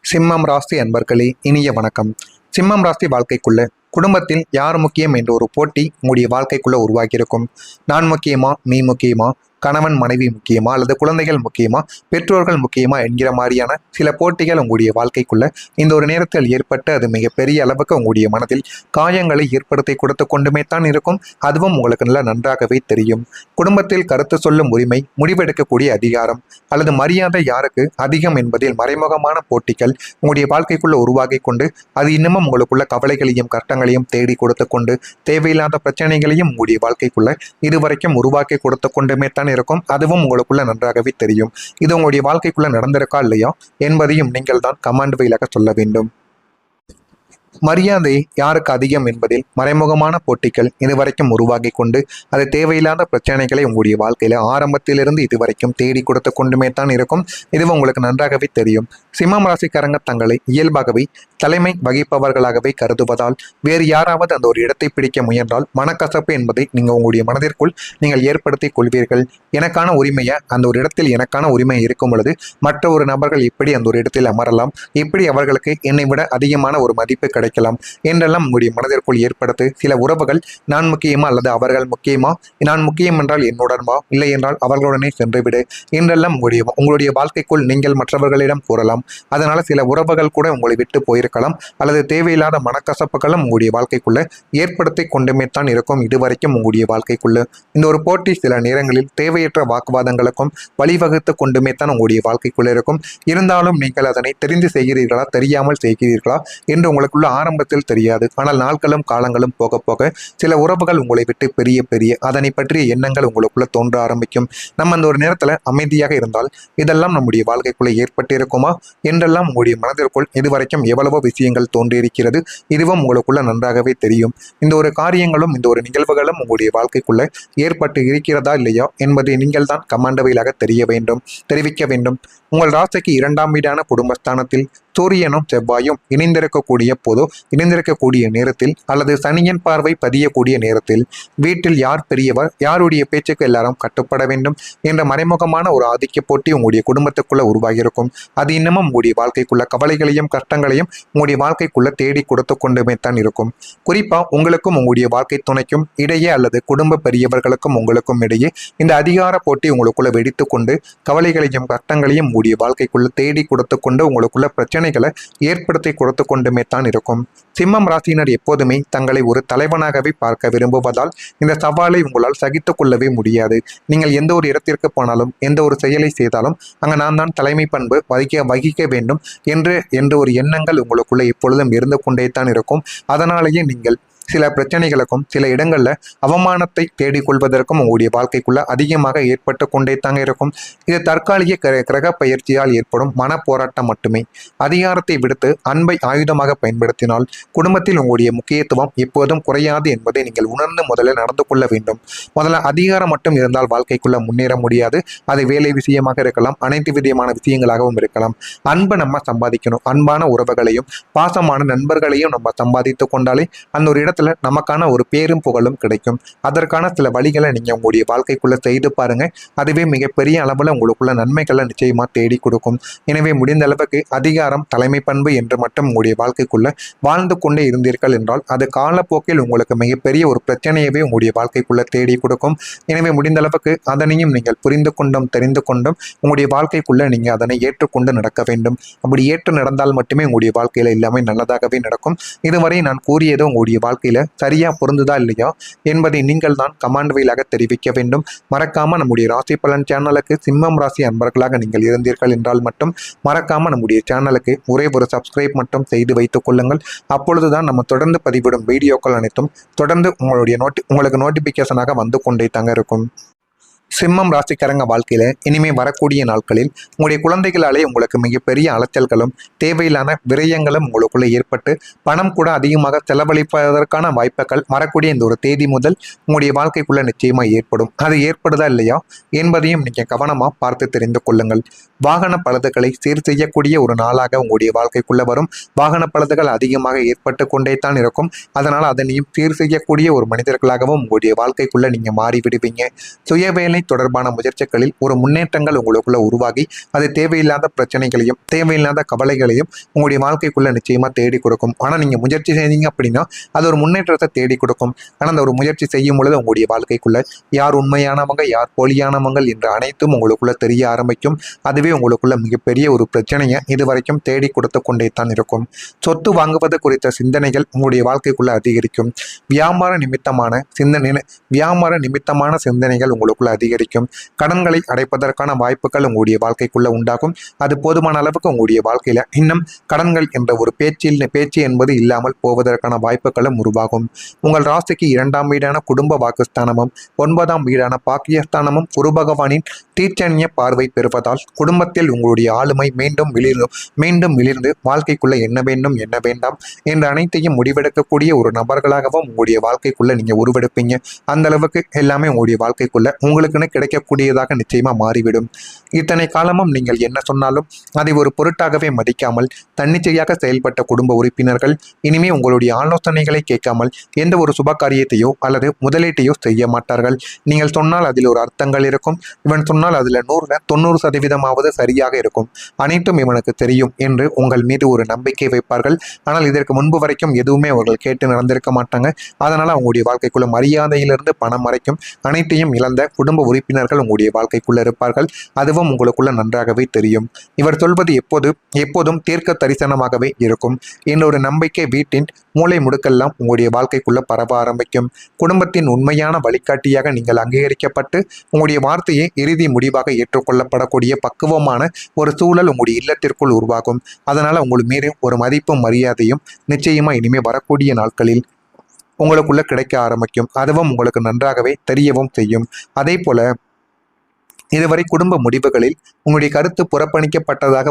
சிம்மம் ராசி அன்பர்களே, இனிய வணக்கம். சிம்மம் ராசி வாழ்க்கைக்குள்ள குடும்பத்தில் யார் முக்கியம் என்ற ஒரு போட்டி உங்களுடைய வாழ்க்கைக்குள்ள உருவாகியிருக்கும். நான் முக்கியமா, நீ முக்கியமா, கணவன் மனைவி முக்கியமா, அல்லது குழந்தைகள் முக்கியமா, பெற்றோர்கள் முக்கியமா என்கிற மாதிரியான சில போட்டிகள் உங்களுடைய வாழ்க்கைக்குள்ள இந்த ஒரு நேரத்தில் ஏற்பட்டு அது மிகப்பெரிய அளவுக்கு உங்களுடைய மனதில் காயங்களை ஏற்படுத்தி கொடுத்து கொண்டுமே தான் இருக்கும். அதுவும் உங்களுக்கு நல்லா நன்றாகவே தெரியும். குடும்பத்தில் கருத்து சொல்லும் உரிமை, முடிவெடுக்கக்கூடிய அதிகாரம் அல்லது மரியாதை யாருக்கு அதிகம் என்பதில் மறைமுகமான போட்டிகள் உங்களுடைய வாழ்க்கைக்குள்ள உருவாகி கொண்டு அது இன்னமும் உங்களுக்குள்ள கவலைகளையும் கஷ்டங்களையும் தேடி கொடுத்து கொண்டு தேவையில்லாத பிரச்சனைகளையும் உங்களுடைய வாழ்க்கைக்குள்ள இதுவரைக்கும் உருவாக்கி கொடுத்து கொண்டுமே தான் இருக்கும். அதுவும் உங்களுக்குள்ள நன்றாகவே தெரியும். இது உங்களுடைய வாழ்க்கைக்குள்ள நடந்திருக்கா இல்லையா என்பதையும் நீங்கள் தான் கமாண்ட் வாயிலாக சொல்ல வேண்டும். மரியாதை யாருக்கு அதிகம் என்பதில் மறைமுகமான போட்டிகள் இதுவரைக்கும் உருவாகி கொண்டு அது தேவையில்லாத பிரச்சனைகளை உங்களுடைய வாழ்க்கையில ஆரம்பத்திலிருந்து இதுவரைக்கும் தேடி கொடுத்து கொண்டுமே தான் இருக்கும். இதுவும் உங்களுக்கு நன்றாகவே தெரியும். சிம்மம் ராசிக்காரங்க தங்களை இயல்பாகவே தலைமை வகிப்பவர்களாகவே கருதுவதால் வேறு யாராவது அந்த ஒரு இடத்தை பிடிக்க முயன்றால் மனக்கசப்பு என்பதை நீங்கள் உங்களுடைய மனதிற்குள் நீங்கள் ஏற்படுத்தி கொள்வீர்கள். எனக்கான உரிமையை அந்த ஒரு இடத்தில் எனக்கான உரிமை இருக்கும் பொழுது மற்ற ஒரு நபர்கள் எப்படி அந்த ஒரு இடத்தில் அமரலாம், எப்படி அவர்களுக்கு என்னை விட அதிகமான ஒரு மதிப்பு கிடைக்கலாம் என்றெல்லாம் உங்களுடைய மனதிற்குள் ஏற்படுத்தி சில உறவுகள் நான் முக்கியமா அல்லது அவர்கள் முக்கியமா, நான் முக்கியம் என்றால் என்னுடன் வா, இல்லை என்றால் அவர்களுடனே சென்றுவிடு என்றெல்லாம் உங்களுடைய வாழ்க்கைக்குள் நீங்கள் மற்றவர்களிடம் கூறலாம். அதனால சில உறவுகள் கூட உங்களை விட்டு போயிருக்கலாம் அல்லது தேவையில்லாத மனக்கசப்புகளும் உங்களுடைய வாழ்க்கைக்குள்ள ஏற்படுத்தி கொண்டுமே தான் இருக்கும். இதுவரைக்கும் உங்களுடைய வாழ்க்கைக்குள்ள இந்த ஒரு போட்டி சில நேரங்களில் தேவையற்ற வாக்குவாதங்களுக்கும் வழிவகுத்து கொண்டுமே தான் உங்களுடைய வாழ்க்கைக்குள்ள இருக்கும். இருந்தாலும் நீங்கள் அதனை தெரிந்து செய்கிறீர்களா, தெரியாமல் செய்கிறீர்களா என்று உங்களுக்குள்ள ஆரம்பத்தில் தெரியாது. ஆனால் நாட்களும் காலங்களும் போக போக சில உறவுகள் உங்களை விட்டு பெரிய பெரிய அதனை பற்றிய எண்ணங்கள் உங்களுக்குள்ள தோன்ற ஆரம்பிக்கும். நம்ம அந்த ஒரு நேரத்தில் அமைதியாக இருந்தால் இதெல்லாம் நம்முடைய வாழ்க்கைக்குள்ள ஏற்பட்டிருக்குமா என்றெல்லாம் உங்களுடைய மனதிற்குள் இதுவரைக்கும் எவ்வளவோ விஷயங்கள் தோன்றியிருக்கிறது. இதுவும் உங்களுக்குள்ள நன்றாகவே தெரியும். இந்த ஒரு காரியங்களும் இந்த ஒரு நிகழ்வுகளும் உங்களுடைய வாழ்க்கைக்குள்ள ஏற்பட்டு இருக்கிறதா இல்லையா என்பதை நீங்கள் தான் கமாண்டவையிலாக தெரிவிக்க வேண்டும். உங்கள் ராசிக்கு 2ஆம் வீடான குடும்பஸ்தானத்தில் சூரியனும் செவ்வாயும் இணைந்திருக்கக்கூடிய நேரத்தில் அல்லது சனியின் பார்வை பதியக்கூடிய நேரத்தில் வீட்டில் யார் பெரியவர், யாருடைய பேச்சுக்கு எல்லாரும் கட்டுப்பட வேண்டும் என்ற மறைமுகமான ஒரு ஆதிக்க போட்டி உங்களுடைய குடும்பத்துக்குள்ள உருவாகியிருக்கும். அது இன்னமும் உங்களுடைய வாழ்க்கைக்குள்ள கவலைகளையும் கஷ்டங்களையும் உங்களுடைய வாழ்க்கைக்குள்ள தேடி கொடுத்து கொண்டுமே தான் இருக்கும். குறிப்பா உங்களுக்கும் உங்களுடைய வாழ்க்கை துணைக்கும் இடையே அல்லது குடும்ப பெரியவர்களுக்கும் உங்களுக்கும் இடையே இந்த அதிகார போட்டி உங்களுக்குள்ள வெடித்து கொண்டு கவலைகளையும் கஷ்டங்களையும் உங்களுடைய வாழ்க்கைக்குள்ள தேடி கொடுத்து கொண்டு உங்களுக்குள்ள பிரச்சனைகளை ஏற்படுத்தி கொடுத்து கொண்டுமே தான் இருக்கும். சிம்மம் ராசியினர் எப்போதுமே தங்களை ஒரு தலைவனாகவே பார்க்க விரும்புவதால் இந்த சவாலை உங்களால் சகித்துக் கொள்ளவே முடியாது. நீங்கள் எந்த ஒரு இடத்திற்கு போனாலும் எந்த ஒரு செயலை செய்தாலும் அங்கே நான் தான் தலைமை பண்பு வகிக்க வேண்டும் என்று ஒரு எண்ணங்கள் உங்களுக்குள்ள எப்பொழுதும் இருந்து கொண்டே தான் இருக்கும். அதனாலேயே நீங்கள் சில பிரச்சனைகளுக்கும் சில இடங்கள்ல அவமானத்தை தேடிக்கொள்வதற்கும் உங்களுடைய வாழ்க்கைக்குள்ள அதிகமாக ஏற்பட்டு கொண்டே தாங்க இருக்கும். இது தற்காலிக கிரக பயிற்சியால் ஏற்படும் மன போராட்டம் மட்டுமே. அதிகாரத்தை விடுத்து அன்பை ஆயுதமாக பயன்படுத்தினால் குடும்பத்தில் உங்களுடைய முக்கியத்துவம் எப்போதும் குறையாது என்பதை நீங்கள் உணர்ந்து முதல்ல நடந்து கொள்ள வேண்டும். முதல்ல அதிகாரம் மட்டும் இருந்தால் வாழ்க்கைக்குள்ள முன்னேற முடியாது. அது வேலை விஷயமாக இருக்கலாம், அனைத்து விதமான விஷயங்களாகவும் இருக்கலாம். அன்பை நம்ம சம்பாதிக்கணும். அன்பான உறவுகளையும் பாசமான நண்பர்களையும் நம்ம சம்பாதித்து கொண்டாலே அந்த ஒரு நமக்கான ஒரு பேரும் புகழும் கிடைக்கும். அதற்கான சில வழிகளை நீங்க உங்களுடைய வாழ்க்கைக்குள்ள செய்து பாருங்க. அதுவே மிகப்பெரிய அளவுல உங்களுக்குள்ள நன்மைகளை நிச்சயமா தேடி கொடுக்கும். எனவே முடிந்த அளவுக்கு அதிகாரம், தலைமை பண்பு என்று மட்டும் உங்களுடைய வாழ்க்கைக்குள்ள வாழ்ந்து கொண்டே இருந்தீர்கள் என்றால் அது காலப்போக்கில் உங்களுக்கு மிகப்பெரிய ஒரு பிரச்சனையவே உங்களுடைய வாழ்க்கைக்குள்ள தேடி கொடுக்கும். எனவே முடிந்த அளவுக்கு அதனையும் நீங்கள் புரிந்து கொண்டும் தெரிந்து கொண்டும் உங்களுடைய வாழ்க்கைக்குள்ள நீங்க அதனை ஏற்றுக்கொண்டு நடக்க வேண்டும். அப்படி ஏற்று நடந்தால் மட்டுமே உங்களுடைய வாழ்க்கையில எல்லாமே நல்லதாகவே நடக்கும். இதுவரை நான் கூறியதும் உங்களுடைய வாழ்க்கையில சரியா பொருந்துதா இல்லையா என்பதை நீங்கள் தான் கமாண்ட் வாயிலாக தெரிவிக்க வேண்டும். மறக்காம நம்முடைய ராசி பலன் சேனலுக்கு சிம்மம் ராசி அன்பர்களாக நீங்கள் இருந்தீர்கள் என்றால் மட்டும் மறக்காம நம்முடைய சேனலுக்கு ஒரே ஒரு சப்ஸ்கிரைப் மட்டும் செய்து வைத்துக் கொள்ளுங்கள். அப்பொழுதுதான் நம்ம தொடர்ந்து பதிவிடும் வீடியோக்கள் அனைத்தும் தொடர்ந்து உங்களுக்கு நோட்டிபிகேஷனாக வந்து கொண்டே தாங்க இருக்கும். சிம்மம் ராசிக்காரங்க வாழ்க்கையில இனிமே வரக்கூடிய நாட்களில் உங்களுடைய குழந்தைகளாலே உங்களுக்கு மிகப்பெரிய அலைச்சல்களும் தேவையில்லான விரயங்களும் உங்களுக்குள்ள ஏற்பட்டு பணம் கூட அதிகமாக செலவழிப்பதற்கான வாய்ப்புகள் வரக்கூடிய இந்த ஒரு தேதி முதல் உங்களுடைய வாழ்க்கைக்குள்ள நிச்சயமா ஏற்படும். அது ஏற்படுதா இல்லையா என்பதையும் நீங்க கவனமா பார்த்து தெரிந்து கொள்ளுங்கள். வாகன பழுதுகளை சீர் செய்யக்கூடிய ஒரு நாளாக உங்களுடைய வாழ்க்கைக்குள்ள வரும். வாகன பழுதுகள் அதிகமாக ஏற்பட்டு கொண்டே தான் இருக்கும். அதனால அதனையும் சீர் செய்யக்கூடிய ஒரு மனிதர்களாகவும் உங்களுடைய வாழ்க்கைக்குள்ள நீங்க மாறி விடுவீங்க. சுயவேலை தொடர்பான முயற்சிகளில் ஒரு முன்னேற்றங்கள் உங்களுக்குள்ள உருவாகி அது தேவையில்லாத பிரச்சனைகளையும் தேவையில்லாத கவலைகளையும் உங்களுடைய வாழ்க்கைக்குள்ள நிச்சயமா தேடி கொடுக்கும். ஆனா நீங்க முயற்சி செய்தீங்க அப்படின்னா அது ஒரு முன்னேற்றத்தை தேடி கொடுக்கும். ஆனா அந்த ஒரு முயற்சி செய்யும் பொழுது உங்களுடைய வாழ்க்கைக்குள்ள யார் உண்மையானவங்க யார் போலியானவங்க என்ற அனைத்தும் உங்களுக்குள்ள தெரிய ஆரம்பிக்கும். அதுவே உங்களுக்குள்ள மிகப்பெரிய ஒரு பிரச்சனையை இதுவரைக்கும் தேடி கொடுத்து கொண்டே தான் இருக்கும். சொத்து வாங்குவது குறித்த சிந்தனைகள் உங்களுடைய வாழ்க்கைக்குள்ள அதிகரிக்கும். வியாபார நிமித்தமான சிந்தனைகள் உங்களுக்குள்ள அதிகரிக்கும். கடன்களை அடைப்பதற்கான வாய்ப்புகள் உங்களுடைய வாழ்க்கைக்குள்ள உண்டாகும். அது போதுமான அளவுக்கு உங்களுடைய வாழ்க்கையில இன்னும் கடன்கள் என்ற ஒரு பேச்சு என்பது இல்லாமல் போவதற்கான வாய்ப்புகளும் உருவாகும். உங்கள் ராசிக்கு 2ஆம் வீடான குடும்ப வாக்குஸ்தானமும் 9ஆம் வீடான பாக்கியஸ்தானமும் குரு பகவானின் தீட்சண்ய பார்வை பெறுவதால் குடும்பத்தில் உங்களுடைய ஆளுமை மீண்டும் விளிர்ந்து வாழ்க்கைக்குள்ள என்ன வேண்டும் என்ன வேண்டாம் என்ற அனைத்தையும் முடிவெடுக்கக்கூடிய ஒரு நபர்களாகவும் உங்களுடைய வாழ்க்கைக்குள்ள நீங்க உருவெடுப்பீங்க. அந்த அளவுக்கு எல்லாமே உங்களுடைய வாழ்க்கைக்குள்ள உங்களுக்குன்னு கிடைக்கக்கூடியதாக நிச்சயமா மாறிவிடும். இத்தனை காலமும் நீங்கள் என்ன சொன்னாலும் அதை ஒரு பொருட்டாகவே மதிக்காமல் தன்னிச்சையாக செயல்பட்ட குடும்ப உறுப்பினர்கள் இனிமே உங்களுடைய ஆலோசனைகளை கேட்காமல் எந்த ஒரு சுப காரியத்தையோ அல்லது முதலீட்டையோ செய்ய மாட்டார்கள். நீங்கள் சொன்னால் அதில் ஒரு அர்த்தங்கள் இருக்கும். இவன் சொன்னால் அதில் 90% சரியாக இருக்கும். அனைத்தும் இவனுக்கு தெரியும் என்று உங்கள் மீது ஒரு நம்பிக்கை வைப்பார்கள். ஆனால் இதற்கு முன்பு வரைக்கும் எதுவுமே அவர்கள் கேட்டு நடந்திருக்க மாட்டாங்க. அதனால அவங்களுடைய வாழ்க்கைக்குள்ள மரியாதையிலிருந்து பணம் வரைக்கும் அனைத்தையும் இழந்த குடும்ப உறுப்பினர்கள் உங்களுடைய வாழ்க்கைக்குள்ள இருப்பார்கள். அதுவும் உங்களுக்குள்ள நன்றாகவே தெரியும். இவர் சொல்வது எப்போதும் தீர்க்க தரிசனமாகவே இருக்கும் என்ற ஒரு நம்பிக்கை வீட்டின் மூளை முடுக்கெல்லாம் உங்களுடைய வாழ்க்கைக்குள்ள பரவ ஆரம்பிக்கும். குடும்பத்தின் உண்மையான வழிகாட்டியாக நீங்கள் அங்கீகரிக்கப்பட்டு உங்களுடைய வார்த்தையை இறுதி முடிவாக ஏற்றுக்கொள்ளப்படக்கூடிய பக்குவமான ஒரு சூழல் உங்களுடைய இல்லத்திற்குள் உருவாகும். அதனால உங்களுக்கு மீது ஒரு மதிப்பும் மரியாதையும் நிச்சயமா இனிமே வரக்கூடிய நாட்களில் உங்களுக்குள்ள கிடைக்க ஆரம்பிக்கும். அதுவும் உங்களுக்கு நன்றாகவே தெரியவும் செய்யும். அதே போல இதுவரை குடும்ப முடிவுகளில் உங்களுடைய கருத்து புறக்கணிக்கப்பட்டதாக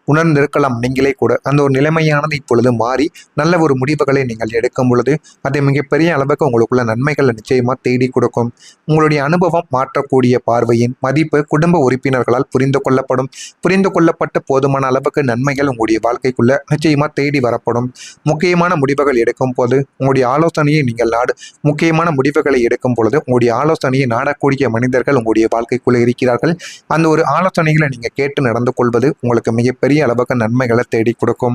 உணர்ந்திருக்கலாம் நீங்களே கூட. அந்த ஒரு நிலைமையானது இப்பொழுது மாறி நல்ல ஒரு முடிவுகளை நீங்கள் எடுக்கும் பொழுது அது மிகப்பெரிய அளவுக்கு உங்களுக்குள்ள நன்மைகளை நிச்சயமா தேடி கொடுக்கும். உங்களுடைய அனுபவம் மாற்றக்கூடிய பார்வையின் மதிப்பு குடும்ப உறுப்பினர்களால் புரிந்து கொள்ளப்பட்டு போதுமான அளவுக்கு நன்மைகள் உங்களுடைய வாழ்க்கைக்குள்ள நிச்சயமா தேடி வரப்படும். முக்கியமான முடிவுகள் எடுக்கும் போது உங்களுடைய ஆலோசனையை முக்கியமான முடிவுகளை எடுக்கும் பொழுது உங்களுடைய ஆலோசனையை நாடக்கூடிய மனிதர்கள் உங்களுடைய வாழ்க்கைக்குள்ள இருக்கிறார்கள். அந்த ஒரு ஆலோசனைகளை நீங்க கேட்டு நடந்து கொள்வது உங்களுக்கு மிகப்பெரிய அளவுக்கு நன்மைகளை தேடி கொடுக்கும்.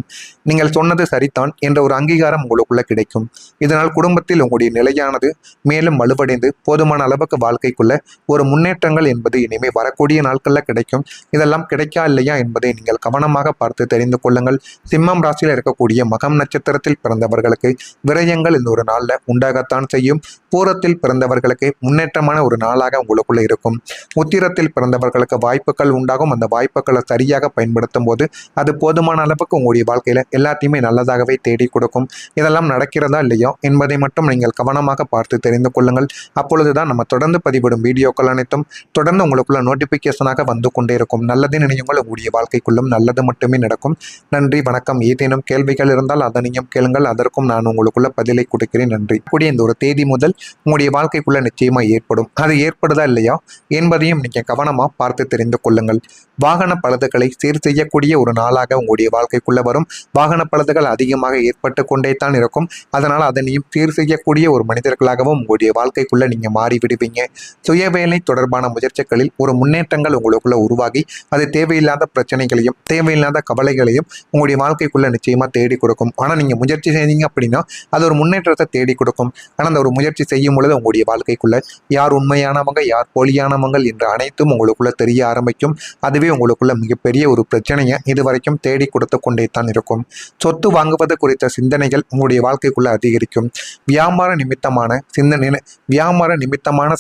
நீங்கள் சொன்னது சரிதான் என்ற ஒரு அங்கீகாரம் உங்களுக்குள்ள கிடைக்கும். இதனால் குடும்பத்தில் உங்களுடைய நிலையானது மேலும் வலுவடைந்து போதுமான அளவுக்கு வாழ்க்கைக்குள்ள ஒரு முன்னேற்றங்கள் என்பது இனிமே வரக்கூடிய நாட்கள்ல கிடைக்கும். இதெல்லாம் கிடைக்கா இல்லையா என்பதை நீங்கள் கவனமாக பார்த்து தெரிந்து கொள்ளுங்கள். சிம்மம் ராசியில் இருக்கக்கூடிய மகம் நட்சத்திரத்தில் பிறந்தவர்களுக்கு விரயங்கள் இந்த ஒரு நாள்ல உண்டாகத்தான் செய்யும். பூரத்தில் பிறந்தவர்களுக்கு முன்னேற்றமான ஒரு நாளாக உங்களுக்குள்ள இருக்கும். உத்திரத்தில் பிறந்தவர்களுக்கு வாய்ப்புகள் உண்டாகும். அந்த வாய்ப்புகளை சரியாக பயன்படுத்தும் போது அது போதுமான அளவுக்கு உங்களுடைய வாழ்க்கையில எல்லாத்தையுமே நல்லதாகவே தேடி கொடுக்கும். இதெல்லாம் நடக்கிறதா இல்லையோ என்பதை மட்டும் நீங்கள் கவனமாக பார்த்து தெரிந்து கொள்ளுங்கள். அப்பொழுதுதான் நம்ம தொடர்ந்து பதிவிடும் வீடியோக்கள் அனைத்தும் தொடர்ந்து உங்களுக்குள்ள நோட்டிபிகேஷனாக வந்து கொண்டே இருக்கும். நல்லது நினையுங்கள், உங்களுடைய வாழ்க்கைக்குள்ளும் நல்லது மட்டுமே நடக்கும். நன்றி, வணக்கம். ஏதேனும் கேள்விகள் இருந்தால் அதனையும் கேளுங்கள், அதற்கும் நான் உங்களுக்குள்ள பதிலை கொடுக்கிறேன். நன்றி. கூடிய இந்த ஒரு தேதி முதல் உங்களுடைய வாழ்க்கைக்குள்ள நிச்சயமா ஏற்படும். அது ஏற்படுதா இல்லையா என்பதையும் நீங்க கவனமா பார்த்து தெரிந்து கொள்ளுங்கள். வாகன பழுதுகளை சீர் செய்யக்கூடிய ஒரு நாளாக உங்களுடைய வாழ்க்கைக்குள்ள வரும். வாகன பழுதுகள் அதிகமாக ஏற்பட்டு கொண்டே தான் இருக்கும். அதனால அதனையும் சீர் செய்யக்கூடிய ஒரு மனிதர்களாகவும் உங்களுடைய வாழ்க்கைக்குள்ள நீங்க மாறிவிடுவீங்க. சுய வேலை தொடர்பான முயற்சிகளில் ஒரு முன்னேற்றங்கள் உங்களுக்குள்ள உருவாகி அது தேவையில்லாத பிரச்சனைகளையும் தேவையில்லாத கவலைகளையும் உங்களுடைய வாழ்க்கைக்குள்ள நிச்சயமா தேடி கொடுக்கும். ஆனா நீங்க முயற்சி செய்தீங்க அப்படின்னா அது ஒரு முன்னேற்றத்தை தேடி கொடுக்கும். ஆனா அந்த ஒரு முயற்சி செய்யும் பொழுது உங்களுடைய வாழ்க்கைக்குள்ள யார் உண்மையானவங்க யார் போலியானவங்க என்ற அனைத்தும் உங்களுக்குள்ள தெரிய ஆரம்பிக்கும். அதுவே உங்களுக்குள்ள மிகப்பெரிய ஒரு பிரச்சனையை இதுவரைக்கும் தேடி கொடுத்து கொண்டே தான் இருக்கும். சொத்து வாங்குவது குறித்த சிந்தனைகள் உங்களுடைய வாழ்க்கைக்குள்ள அதிகரிக்கும். வியாபார நிமித்தமான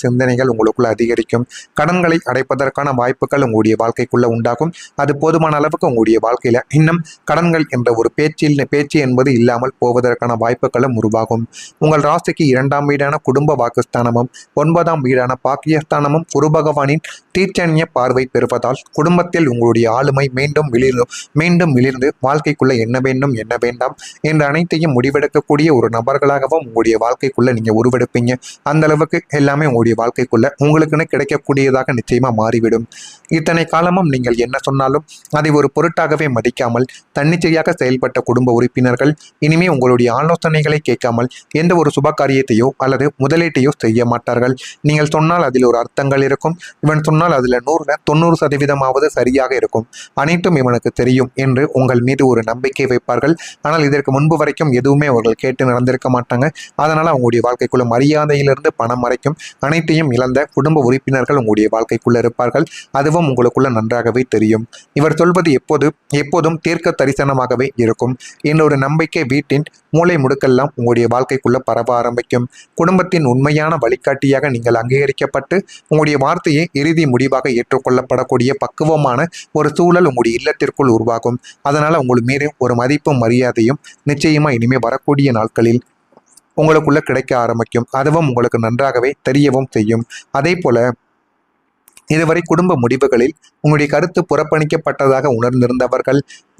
சிந்தனைகள் உங்களுக்குள்ள அதிகரிக்கும். கடன்களை அடைப்பதற்கான வாய்ப்புகள் உங்களுடைய வாழ்க்கைக்குள்ள உண்டாகும். அது போதுமான அளவுக்கு உங்களுடைய வாழ்க்கையில இன்னும் கடன்கள் என்ற ஒரு பேச்சு என்பது இல்லாமல் போவதற்கான வாய்ப்புகளும் உருவாகும். உங்கள் ராசிக்கு 2ஆம் வீடான குடும்ப வாக்குஸ்தானமும் 9ஆம் வீடான பாக்கியஸ்தானமும் குரு பகவானின் தீட்சண்ய பார்வை பெறுவதால் குடும்ப குடும்பத்தில் உங்களுடைய ஆளுமை மீண்டும் மிளிர்ந்து வாழ்க்கைக்குள்ள என்ன வேண்டும் என்ன வேண்டாம் என்ற அனைத்தையும் முடிவெடுக்கக்கூடிய ஒரு நபர்களாகவும் உங்களுடைய வாழ்க்கைக்குள்ள நீங்க உருவெடுப்பீங்க. அந்த அளவுக்கு எல்லாமே உங்களுடைய வாழ்க்கைக்குள்ள உங்களுக்குன்னு கிடைக்கக்கூடியதாக நிச்சயமா மாறிவிடும். இத்தனை காலமும் நீங்கள் என்ன சொன்னாலும் அதை ஒரு பொருட்டாகவே மதிக்காமல் தன்னிச்சையாக செயல்பட்ட குடும்ப உறுப்பினர்கள் இனிமே உங்களுடைய ஆலோசனைகளை கேட்காமல் எந்த ஒரு சுப காரியத்தையோ அல்லது முதலீட்டையோ செய்ய மாட்டார்கள். நீங்கள் சொன்னால் அதில் ஒரு அர்த்தங்கள் இருக்கும். இவன் சொன்னால் அதில் 90% சரியாக இருக்கும். அனைத்தும் இவனுக்கு தெரியும் என்று உங்கள் மீது ஒரு நம்பிக்கை வைப்பார்கள். ஆனால் இதற்கு முன்பு வரைக்கும் எதுவுமே அவர்கள் கேட்டு நடந்திருக்க மாட்டாங்க. அதனால அவங்களுடைய வாழ்க்கைக்குள்ள மரியாதையிலிருந்து பணம் வரைக்கும் அனைத்தையும் இழந்த குடும்ப உறுப்பினர்கள் உங்களுடைய வாழ்க்கைக்குள்ள இருப்பார்கள். அதுவும் உங்களுக்குள்ள நன்றாகவே தெரியும். இவர் சொல்வது எப்போதும் தீர்க்க தரிசனமாகவே இருக்கும் என்ற ஒரு நம்பிக்கை வீட்டின் மூளை முடுக்கெல்லாம் உங்களுடைய வாழ்க்கைக்குள்ள பரவ ஆரம்பிக்கும். குடும்பத்தின் உண்மையான வழிகாட்டியாக நீங்கள் அங்கீகரிக்கப்பட்டு உங்களுடைய வார்த்தையை இறுதி முடிவாக ஏற்றுக்கொள்ளப்படக்கூடிய பக்குவமான ஒரு சூழல் உங்களுடைய இல்லத்திற்குள் உருவாகும். அதனால உங்களுக்கு மீது ஒரு மதிப்பும் மரியாதையும் நிச்சயமா இனிமே வரக்கூடிய நாட்களில் உங்களுக்குள்ள கிடைக்க ஆரம்பிக்கும். அதுவும் உங்களுக்கு நன்றாகவே தெரியவும் செய்யும். அதே போல இதுவரை குடும்ப முடிவுகளில் உங்களுடைய கருத்து புறக்கணிக்கப்பட்டதாக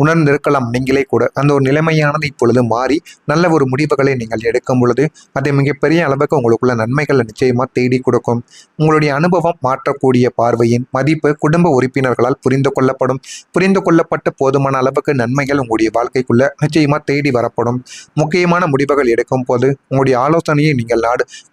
உணர்ந்திருக்கலாம் நீங்களே கூட. அந்த ஒரு நிலைமையானது இப்பொழுது மாறி நல்ல ஒரு முடிவுகளை நீங்கள் எடுக்கும் பொழுது அது மிகப்பெரிய அளவுக்கு உங்களுக்குள்ள நன்மைகளை நிச்சயமா தேடி கொடுக்கும். உங்களுடைய அனுபவம் மாற்றக்கூடிய பார்வையின் மதிப்பு குடும்ப உறுப்பினர்களால் புரிந்து கொள்ளப்பட்டு போதுமான அளவுக்கு நன்மைகள் உங்களுடைய வாழ்க்கைக்குள்ள நிச்சயமா தேடி வரப்படும். முக்கியமான முடிவுகள் எடுக்கும் போது உங்களுடைய ஆலோசனையை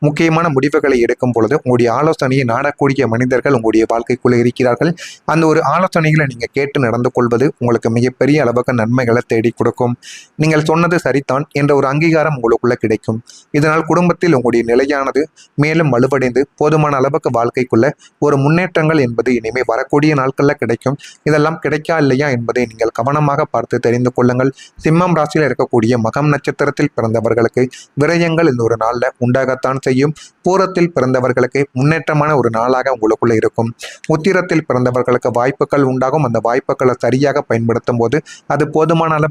முக்கியமான முடிவுகளை எடுக்கும் பொழுது உங்களுடைய ஆலோசனையை நாடக்கூடிய மனிதர்கள் உங்களுடைய வாழ்க்கைக்குள்ள இருக்கிறார்கள். அந்த ஒரு ஆலோசனைகளை நீங்க கேட்டு நடந்து கொள்வது உங்களுக்கு மிகப்பெரிய அளவுக்கு நன்மைகளை தேடி கொடுக்கும். நீங்கள் சொன்னது சரிதான் என்ற ஒரு அங்கீகாரம் உங்களுக்குள்ள கிடைக்கும். இதனால் குடும்பத்தில் உங்களுடைய நிலையானது மேலும் வலுவடைந்து போதுமான அளவுக்கு வாழ்க்கைக்குள்ள ஒரு முன்னேற்றங்கள் என்பது இனிமே வரக்கூடிய நாட்கள்ல கிடைக்கும். இதெல்லாம் கிடைக்கா இல்லையா என்பதை நீங்கள் கவனமாக பார்த்து தெரிந்து கொள்ளுங்கள். சிம்மம் ராசியில் இருக்கக்கூடிய மகம் நட்சத்திரத்தில் பிறந்தவர்களுக்கு விரயங்கள் இந்த ஒரு நாள்ல உண்டாகத்தான் செய்யும். பூரத்தில் பிறந்தவர்களுக்கு முன்னேற்றமான ஒரு நாளாக உங்களுக்குள்ள இருக்கும். உத்திரத்தில் பிறந்தவர்களுக்கு வாய்ப்புகள் உண்டாகும். அந்த வாய்ப்புகளை சரியாக பயன்படுத்தும் போது அது போதுமான அளவு